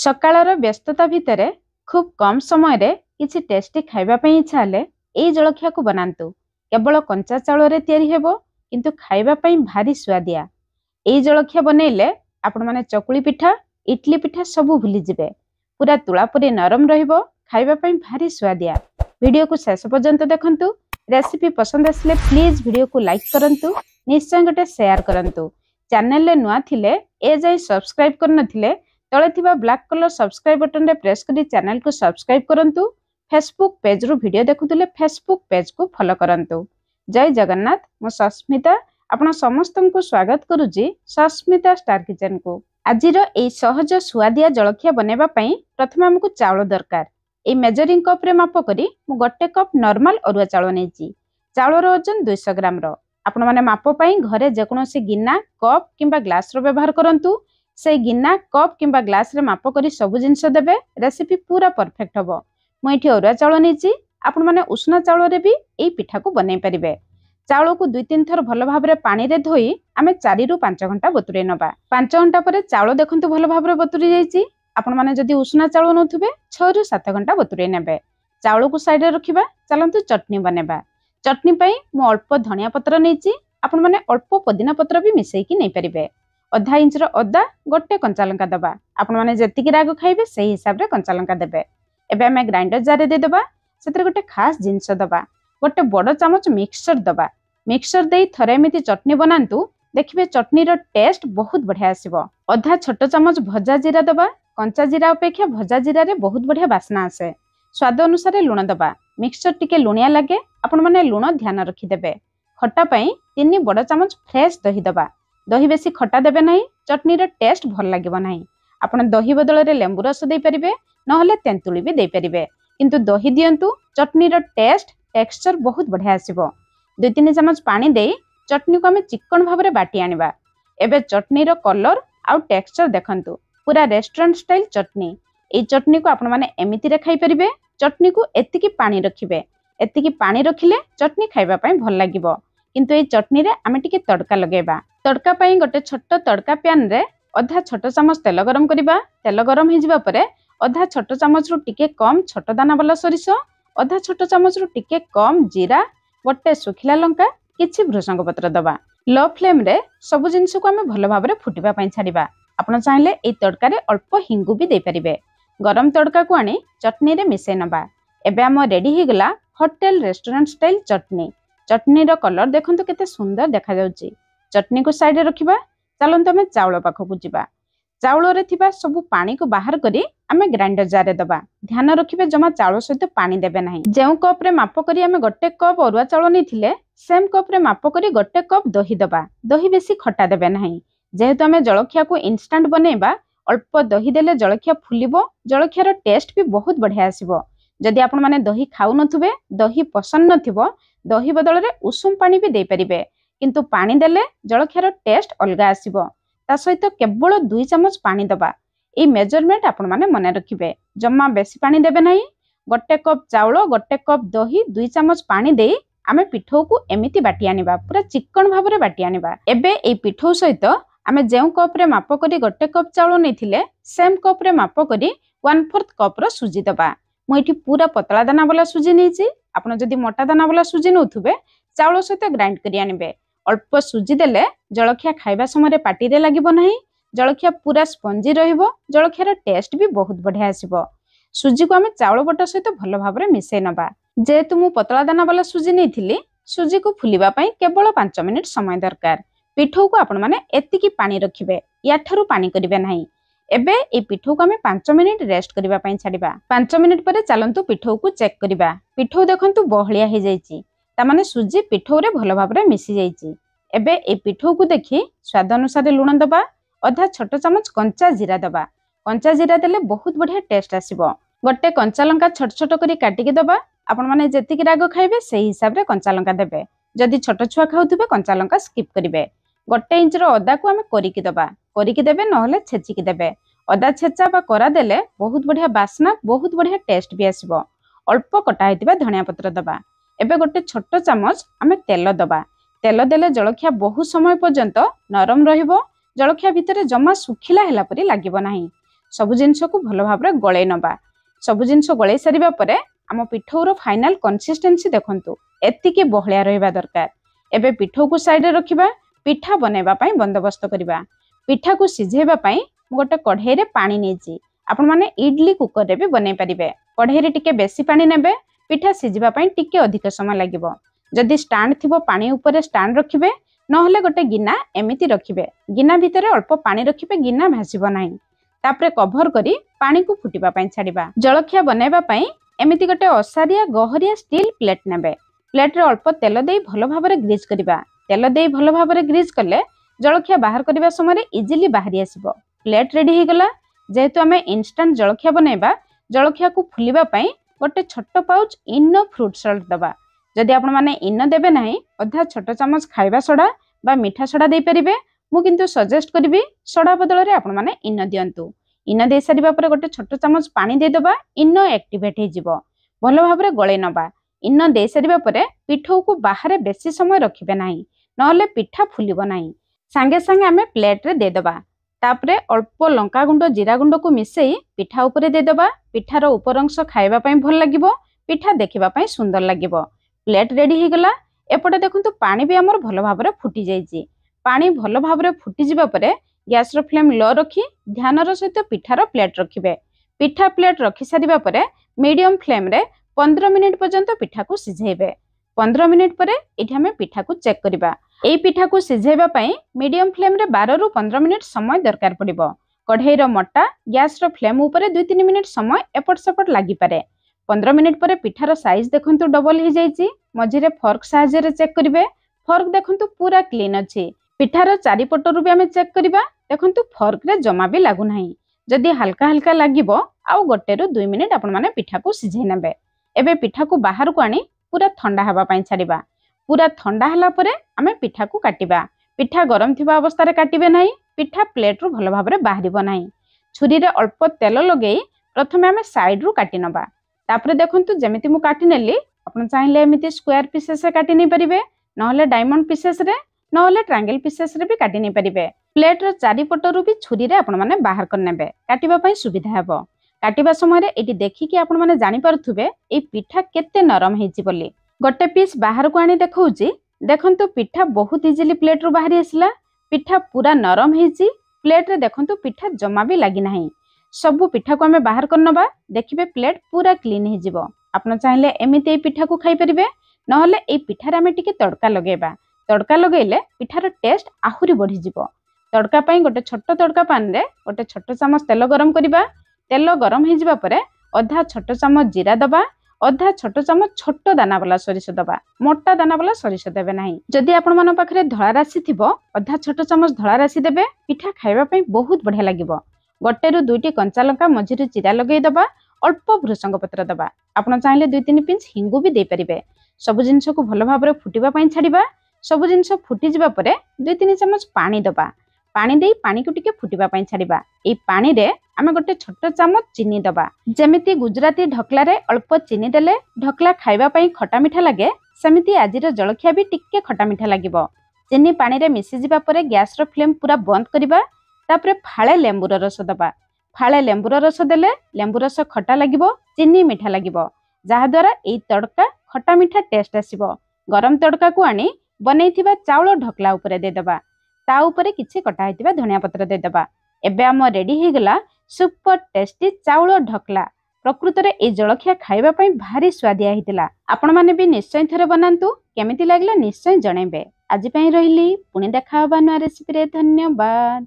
सकाळर व्यस्तता भितर खूब कम समय किसी टेस्टी खाइबापी इच्छा हेले यही जलखिया को बनातु। केवल कंचा चाउल तैयारी हेबो किंतु खाइबापी भारी स्वादिया। यही जलखिया बनइले आपण माने चकुली पिठा इडली पिठा सबू भूली जिवे। पूरा तुलापुरी नरम रहिबो, खाइबापी भारी स्वादिया। वीडियो को शेष पर्यंत देखंतु। रेसिपी पसंद आसले प्लीज वीडियो को लाइक करंतु, निश्चय गोटे शेयर करंतु। चैनल ले नुआ थिले ए जाई सब्सक्राइब करनथिले तळे थिबा ब्लैक कलर सब्सक्राइब बटन रे प्रेस करी चैनल को सब्सक्राइब करंतु। फेसबुक पेज रो वीडियो देखुतले फेसबुक पेज को फॉलो करंतु। जय जगन्नाथ। मो सस्मिता आपण समस्तन को स्वागत करूजी सस्मिता स्टार किचन को। आजिर ए सहज सुआदिया जलखिया बनेबा पई प्रथम हमकु चावल दरकार। ए मेजरिंग कप रे माप करी मु गोटे कप नॉर्मल अरुआ चावल नेची। चावल रो वजन 200 ग्राम रो। आपण माने माप पई घरे जे कोनोसी गिन्ना कप किंबा ग्लास रो व्यवहार करंतु। से गिन्ना कप किंबा ग्लास रे माप करी सब जिंस देबे, रेसिपी पूरा परफेक्ट हबो। मु एठी अरुआ चावल नेची, आपण माने उष्णा चावल रे भी एई पिठा को बनै परिबे। चावल को 2-3 थर भलो भाबरे पानी रे धोई आमे 4 रु 5 घंटा बतुरै नबा। 5 घंटा परे चावल देखंतु भलो भाबरे बतुरी जाईची। आपण माने जदी उष्णा चावल नथुबे 6 रु 7 घंटा बतुरै नेबे। चावल को साइड रे रखिबा। चलंतु चटनी बनेबा। चटनी पई मु अल्प धनिया पत्र नेची, आपण माने अल्प पुदीना पत्र भी मिसई की नै परिबे। अधा इंच रो अदा गोटे कंचा लंका दबा। आपण माने जति की राग खाइबे सही हिसाब रे कंचा लंका देबे। एबे हमें ग्राइंडर जार दे दबा। सेतरे गोटे खास जिंस दबा। गोटे बड़ चामच मिक्सचर दबा। मिक्सचर देई थरे एमिति चटनी बनांतु, देखिबे चटनी रो टेस्ट बहुत बढ़िया आसीबो। अधा छोट चामच भजा जीरा दबा। कंचा जीरा अपेक्षा भजा जीरा रे बहुत बढ़िया बासना आसे। स्वाद अनुसार लुण दबा। मिक्सचर टिके लुणिया लागे, आपण माने लुण ध्यान रखि देबे। खट्टा पई 3 बड़ चामच फ्रेश दही दबा। दही बेसी खट्टा देबे नहीं, चटनी रे टेस्ट भल लागिबो नहीं। आपण दही बदल रे लेंबू रस देई परिबे, नहले तेंतुली भी देई परिबे, किंतु दही दियंतु। चटनी रो टेस्ट टेक्सचर बहुत बढ़िया आसीबो। 2-3 चमच पानी देई चटनी को हमें चिकन भाबरे बाटी आनिबा। एबे चटनी रो कलर आउ टेक्सचर देखंतु, पूरा रेस्टोरेंट स्टाइल चटनी। ए चटनी को आपण माने एमिति रे खाई परिबे। चटनी को एतिकी पानी रखिबे। एतिकी पानी रखिले चटनी खाइबा पई भल लागिबो, किंतु ए चटनी रे आमे टिके तड़का लगेबा। तड़का पई गोटे छोट तड़का पैन रे अधा छोट चामच तेल गरम करिबा। तेल गरम हे जिबा परे अधा छोट चामच रु टिके कम छोट दाना वाला सरिष, अधा छोट चामच रु टिके कम जीरा, गोटे सुखिला लंका, किछि भृषंग पत्र दबा। लो फ्लेम रे सब जिंस को हमें भलो भाबरे फुटिबा पई छाडिबा। आपण चाहिले ए तड़का रे अल्प हिंगु भी दे परिबे। गरम तड़का को आनी चटनी रे मिसै नबा। एबे हम रेडी हे गला होटल रेस्टोरेंट स्टाइल चटनी। चटनी रो कलर देखंतु केते सुंदर देखा जाउची। चटनी को साइड रे रखिबा। चलंतु हमें चावल पाखो को जिबा। चावल रे थिबा सब पानी को बाहर करी हमें ग्राइंडर जार रे दबा। ध्यान रखिबे जमा चावल सहित पानी देबे नाही। जेउ कप रे माप करी हमें गोटे कप अरुआ चावल नैथिले सेम कप रे माप करी गोटे कप दही दबा। दही बेसी खट्टा देबे नाही। जेहेतु हमें जलखिया को इंस्टेंट बनेबा, अल्प दही देले जलखिया फुलिबो। जलखिया रो टेस्ट भी बहुत बढ़िया आसीबो। जदि आपण माने दही खाउ नथुबे, दही पसंद नथिबो, दही बदल रे उषुम पानी भी दे परिबे, किंतु पानी देले जलखियार टेस्ट अलगा आसीबो। ता सहित केवल 2 चमच पानी दबा। ए मेजरमेंट आपण माने मने रखिबे। जम्मा बेसी पानी देबे नाही। गोटे कप चावल गोटे कप दही 2 चमच पानी देई आमे पिठौ को एमिति बाटी आनिबा। पूरा चिकन भाबरे बाटी आनिबा। एबे ए पिठौ सहित आमे जेउ कप रे माप करी गोटे कप चावल नैथिले सेम कप रे माप करी 1/4 कप रो सुजी दबा। मु एठी पूरा पतला दाना वाला सुजी नेची। आपण जदि मोटा दाना वाला सुजी नउथुबे चावल सहित ग्राइंड करी आनिबे। अल्प सुजी देले जलखिया खाइबा समय पाटी रे लागिबो नाही। जलखिया पूरा स्पंजी रहिबो। जलखियार टेस्ट भी बहुत बढ़िया आसीबो। सुजी को हमें चावल बटा सहित भलो भाबरे मिसै नबा। जेहेतु मु पतला दाना वाला सुजी नैथिली, सुजी को फुलिबा पई केवल 5 मिनिट समय दरकार। पिठौ को आपण माने एतिकी पानी रखिबे, याठारु पानी करिवे नाही। एबे ए पिठौ को हमें 5 मिनिट रेस्ट करिबा पई छाडिबा। 5 मिनिट परे चलंतु पिठौ को चेक करिबा। पिठौ देखंतु बहलिया हे जाईची, तामाने सुजी पिठौ रे भलो भाबरे मिसी जाईची। एबे ए पिठौ को देखि स्वाद अनुसार लुण दबा। अधा छोट चामच कंचा जीरा दबा। कंचा जीरा देले बहुत बढ़िया टेस्ट आसीबो। गोटे कंचा लंका छोट छोट करी काटी के दबा। आपण माने जति की राग खाइबे सेही हिसाब रे कंचा लंका देबे। जदि छोट छुआ खाउथुबे कंचा लंका स्किप करिवे। गोटे इंच रो अदा को हमें कोरी के दबा। कोरी के देबे नहले छेची के देबे। अदा छेचा बा करा देले बहुत बढ़िया बासना, बहुत बढ़िया टेस्ट भी आसीबो। अल्प कटा हेतिबा धनिया पत्र दबा। एबे गोटे छोट चामच हमें तेल दबा। तेल देले जलखिया बहुत समय पर्यंत नरम रहिबो। जलखिया भितर जमा सुखिला हेला परी लागिबो नाही। ସବୁ ଜିନିଷକୁ ଭଲ ଭାବରେ ଗଳେଇ ନବା। ସବୁ ଜିନିଷ ଗଳେଇ ସାରିବା ପରେ ଆମ ପିଠଉର ଫାଇନାଲ କନସିଷ୍ଟେନ୍ସି ଦେଖନ୍ତୁ ଏତିକି ବହଳିଆ ରହିବା ଦରକାର। ଏବେ ପିଠଉକୁ ସାଇଡରେ ରଖିବା। ପିଠା ବନେଇବା ପାଇଁ ବନ୍ଦୋବସ୍ତ କରିବା। ପିଠାକୁ ସିଝେଇବା ପାଇଁ ମୁଁ ଗୋଟେ କଢେଇରେ ପାଣି ନେଇଛି। ଆପଣ ମାନେ ଇଡଲି କୁକରରେ ବି ବନେଇ ପାରିବେ। କଢେଇରେ ଟିକେ ବେଶୀ ପାଣି ନେବେ। ପିଠା ସିଝିବା ପାଇଁ ଟିକେ ଅଧିକ ସମୟ ଲାଗିବ। ଯଦି ଷ୍ଟାଣ୍ଡ ଥିବ ପାଣି ଉପରେ ଷ୍ଟାଣ୍ଡ ରଖିବେ, ନହେଲେ ଗୋଟେ ଗିନା ଏମିତି ରଖିବେ। ଗିନା ଭିତରେ ଅଳ୍ପ ପାଣି ରଖିବେ, ଗିନା ଭାସିବ ନାହିଁ। ତାପରେ କଭର କରି ପାଣିକୁ ଫୁଟିବା ପାଇଁ ଛାଡ଼ିବା। ଜଳଖିଆ ବନେଇବା ପାଇଁ ଏମିତି ଗୋଟେ ଅସାରିଆ ଗହରିଆ ଷ୍ଟିଲ ପ୍ଲେଟ୍ ନେବେ। ପ୍ଲେଟ୍ରେ ଅଳ୍ପ ତେଲ ଦେଇ ଭଲ ଭାବରେ ଗ୍ରିଜ୍ କରିବା। ତେଲ ଦେଇ ଭଲ ଭାବରେ ଗ୍ରିଜ୍ କଲେ ଜଳଖିଆ ବାହାର କରିବା ସମୟରେ ଇଜିଲି ବାହାରି ଆସିବ। ପ୍ଲେଟ୍ ରେଡି ହେଇଗଲା। ଯେହେତୁ ଆମେ ଇନଷ୍ଟାଣ୍ଟ ଜଳଖିଆ ବନେଇବା, ଜଳଖିଆକୁ ଫୁଲିବା ପାଇଁ ଗୋଟେ ଛୋଟ ପାଉଚ୍ ଇନୋ ଫ୍ରୁଟ୍ ସଲ୍ଟ ଦେବା। ଯଦି ଆପଣମାନେ ଇନୋ ଦେବେ ନାହିଁ, ଅଧା ଛୋଟ ଚାମଚ ଖାଇବା ସୋଡ଼ା ବା ମିଠା ସୋଡ଼ା ଦେଇପାରିବେ। ମୁଁ କିନ୍ତୁ ସଜେଷ୍ଟ କରିବି ସୋଡ଼ା ବଦଳରେ ଆପଣମାନେ ଇନୋ ଦିଅନ୍ତୁ। ଇନୋ ଦେଇ ସାରିବା ପରେ ଗୋଟେ ଛୋଟ ଚାମଚ ପାଣି ଦେଇଦେବା। ଇନୋ ଆକ୍ଟିଭେଟ୍ ହେଇଯିବ। ଭଲ ଭାବରେ ଗଳେଇ ନେବା। ଇନୋ ଦେଇ ସାରିବା ପରେ ପିଠଉକୁ ବାହାରେ ବେଶୀ ସମୟ ରଖିବେ ନାହିଁ, ନହେଲେ ପିଠା ଫୁଲିବ ନାହିଁ। ସାଙ୍ଗେ ସାଙ୍ଗେ ଆମେ ପ୍ଲେଟ୍ରେ ଦେଇଦେବା। ତାପରେ ଅଳ୍ପ ଲଙ୍କାଗୁଣ୍ଡ ଜିରା ଗୁଣ୍ଡକୁ ମିଶେଇ ପିଠା ଉପରେ ଦେଇଦେବା। ପିଠାର ଉପର ଅଂଶ ଖାଇବା ପାଇଁ ଭଲ ଲାଗିବ, ପିଠା ଦେଖିବା ପାଇଁ ସୁନ୍ଦର ଲାଗିବ। ପ୍ଲେଟ୍ ରେଡି ହେଇଗଲା। ଏପଟେ ଦେଖନ୍ତୁ ପାଣି ବି ଆମର ଭଲ ଭାବରେ ଫୁଟି ଯାଇଛି। ପାଣି ଭଲ ଭାବରେ ଫୁଟିଯିବା ପରେ ଗ୍ୟାସର ଫ୍ଲେମ୍ ଲୋ ରଖି ଧ୍ୟାନର ସହିତ ପିଠାର ପ୍ଲେଟ୍ ରଖିବେ। ପିଠା ପ୍ଲେଟ୍ ରଖି ସାରିବା ପରେ ମିଡିୟମ ଫ୍ଲେମ୍ରେ 15 ମିନିଟ୍ ପର୍ଯ୍ୟନ୍ତ ପିଠାକୁ ସିଝେଇବେ। 15 ମିନିଟ୍ ପରେ ଏଠି ଆମେ ପିଠାକୁ ଚେକ୍ କରିବା। এই ପିଠାକୁ ସିଝେଇବା ପାଇଁ ମିଡିୟମ ଫ୍ଲେମ୍ରେ 12ରୁ 15 ମିନିଟ୍ ସମୟ ଦରକାର ପଡ଼ିବ। କଢ଼େଇର ମୋଟା ଗ୍ୟାସର ଫ୍ଲେମ୍ ଉପରେ 2-3 ମିନିଟ୍ ସମୟ ଏପଟ ସେପଟ ଲାଗିପାରେ। 15 ମିନିଟ୍ ପରେ ପିଠାର ସାଇଜ୍ ଦେଖନ୍ତୁ ଡବଲ ହେଇଯାଇଛି। ମଝିରେ ଫର୍କ ସାହାଯ୍ୟରେ ଚେକ୍ କରିବେ। ଫର୍କ ଦେଖନ୍ତୁ ପୁରା କ୍ଲିନ୍ ଅଛି। ପିଠାର ଚାରିପଟରୁ ବି ଆମେ ଚେକ୍ କରିବା। ଦେଖନ୍ତୁ ଫର୍କରେ ଜମା ବି ଲାଗୁନାହିଁ। ଯଦି ହାଲକା ହାଲକା ଲାଗିବ, ଆଉ 1ରୁ 2 ମିନିଟ୍ ଆପଣମାନେ ପିଠାକୁ ସିଝେଇ ନେବେ। ଏବେ ପିଠାକୁ ବାହାରକୁ ଆଣି ପୁରା ଥଣ୍ଡା ହେବା ପାଇଁ ଛାଡ଼ିବା। ପୁରା ଥଣ୍ଡା ହେଲା ପରେ ଆମେ ପିଠାକୁ କାଟିବା। ପିଠା ଗରମ ଥିବା ଅବସ୍ଥାରେ କାଟିବେ ନାହିଁ, ପିଠା ପ୍ଲେଟ୍ରୁ ଭଲ ଭାବରେ ବାହାରିବ ନାହିଁ। ଛୁରୀରେ ଅଳ୍ପ ତେଲ ଲଗେଇ ପ୍ରଥମେ ଆମେ ସାଇଡ୍ରୁ କାଟି ନେବା। ତାପରେ ଦେଖନ୍ତୁ ଯେମିତି ମୁଁ କାଟି ନେଲି, ଆପଣ ଚାହିଁଲେ ଏମିତି ସ୍କୋୟାର ପିସେସ୍ରେ କାଟି ନେଇପାରିବେ, ନହେଲେ ଡାଇମଣ୍ଡ ପିସେସ୍ରେ, ନହେଲେ ଟ୍ରାଙ୍ଗେଲ ପିସେସ୍ରେ ବି କାଟି ନେଇପାରିବେ। ପ୍ଲେଟ୍ର ଚାରିପଟରୁ ବି ଛୁରୀରେ ଆପଣମାନେ ବାହାର କରିନେବେ, କାଟିବା ପାଇଁ ସୁବିଧା ହେବ। କାଟିବା ସମୟରେ ଏଠି ଦେଖିକି ଆପଣମାନେ ଜାଣିପାରୁଥିବେ ଏଇ ପିଠା କେତେ ନରମ ହେଇଛି ବୋଲି। ଗୋଟେ ପିସ୍ ବାହାରକୁ ଆଣି ଦେଖଉଛି। ଦେଖନ୍ତୁ ପିଠା ବହୁତ ଇଜିଲି ପ୍ଲେଟ୍ରୁ ବାହାରି ଆସିଲା। ପିଠା ପୁରା ନରମ ହେଇଛି। ପ୍ଲେଟ୍ରେ ଦେଖନ୍ତୁ ପିଠା ଜମା ବି ଲାଗିନାହିଁ। ସବୁ ପିଠାକୁ ଆମେ ବାହାର କରିନେବା। ଦେଖିବେ ପ୍ଲେଟ୍ ପୁରା କ୍ଲିନ୍ ହେଇଯିବ। ଆପଣ ଚାହିଁଲେ ଏମିତି ଏଇ ପିଠାକୁ ଖାଇପାରିବେ, ନହେଲେ ଏଇ ପିଠାରେ ଆମେ ଟିକେ ତଡ଼କା ଲଗେଇବା। ତଡ଼କା ଲଗେଇଲେ ପିଠାର ଟେଷ୍ଟ ଆହୁରି ବଢ଼ିଯିବ। ତଡ଼କା ପାଇଁ ଗୋଟେ ଛୋଟ ତଡ଼କା ପାନରେ ଗୋଟେ ଛୋଟ ଚାମଚ ତେଲ ଗରମ କରିବା। ତେଲ ଗରମ ହେଇଯିବା ପରେ ଅଧା ଛୋଟ ଚାମଚ ଜିରା ଦେବା। ଅଧା ଛୋଟ ଚାମଚ ଛୋଟ ଦାନାବାଲା ସୋରିଷ ଦେବା। ମୋଟା ଦାନାବାଲା ସୋରିଷ ଦେବେ ନାହିଁ। ଯଦି ଆପଣମାନଙ୍କ ପାଖରେ ଧଳା ରାଶି ଥିବ, ଅଧା ଛୋଟ ଚାମଚ ଧଳା ରାଶି ଦେବେ। ପିଠା ଖାଇବା ପାଇଁ ବହୁତ ବଢ଼ିଆ ଲାଗିବ। 1ରୁ 2ଟି କଞ୍ଚା ଲଙ୍କା ମଝିରେ ଚିରା ଲଗେଇଦେବା। ଅଳ୍ପ ଭୃଷଙ୍ଗ ପତ୍ର ଦେବା। ଆପଣ ଚାହିଁଲେ 2-3 ପିଞ୍ଚ ହିଙ୍ଗୁ ବି ଦେଇପାରିବେ। ସବୁ ଜିନିଷକୁ ଭଲ ଭାବରେ ଫୁଟିବା ପାଇଁ ଛାଡ଼ିବା। ସବୁ ଜିନିଷ ଫୁଟିଯିବା ପରେ 2-3 ଚାମଚ ପାଣି ଦେବା। ପାଣି ଦେଇ ପାଣିକୁ ଟିକେ ଫୁଟିବା ପାଇଁ ଛାଡ଼ିବା। ଏଇ ପାଣିରେ ଆମେ ଗୋଟେ ଛୋଟ ଚାମଚ ଚିନି ଦେବା। ଯେମିତି ଗୁଜରାତି ଢକଲାରେ ଅଳ୍ପ ଚିନି ଦେଲେ ଢକଲା ଖାଇବା ପାଇଁ ଖଟା ମିଠା ଲାଗେ, ସେମିତି ଆଜିର ଜଳଖିଆ ବି ଟିକେ ଖଟା ମିଠା ଲାଗିବ। ଚିନି ପାଣିରେ ମିଶିଯିବା ପରେ ଗ୍ୟାସର ଫ୍ଲେମ୍ ପୁରା ବନ୍ଦ କରିବା। ତାପରେ ଫାଳେ ଲେମ୍ବୁର ରସ ଦେବା। ଫାଳେ ଲେମ୍ବୁର ରସ ଦେଲେ ଲେମ୍ବୁ ରସ ଖଟା ଲାଗିବ, ଚିନି ମିଠା ଲାଗିବ, ଯାହାଦ୍ୱାରା ଏଇ ତଡ଼କା ଖଟା ମିଠା ଟେଷ୍ଟ ଆସିବ। ଗରମ ତଡ଼କାକୁ ଆଣି ବନେଇଥିବା ଚାଉଳ ଢକଲା ଉପରେ ଦେଇଦେବା। ତା ଉପରେ କିଛି କଟା ହେଇଥିବା ଧନିଆ ପତ୍ର ଦେଇଦେବା। ଏବେ ଆମ ରେଡି ହେଇଗଲା ସୁପର ଟେଷ୍ଟି ଚାଉଳ ଢକଲା। ପ୍ରକୃତରେ এই ଜଳଖିଆ ଖାଇବା ପାଇଁ ଭାରି ସ୍ୱାଦିଆ ହେଇଥିଲା। ଆପଣମାନେ ବି ନିଶ୍ଚୟ ଥରେ ବନାନ୍ତୁ। କେମିତି ଲାଗିଲା ନିଶ୍ଚୟ ଜଣାଇବେ। ଆଜି ପାଇଁ ରହିଲି, ପୁଣି ଦେଖା ହେବା ନୂଆ ରେସିପିରେ। ଧନ୍ୟବାଦ।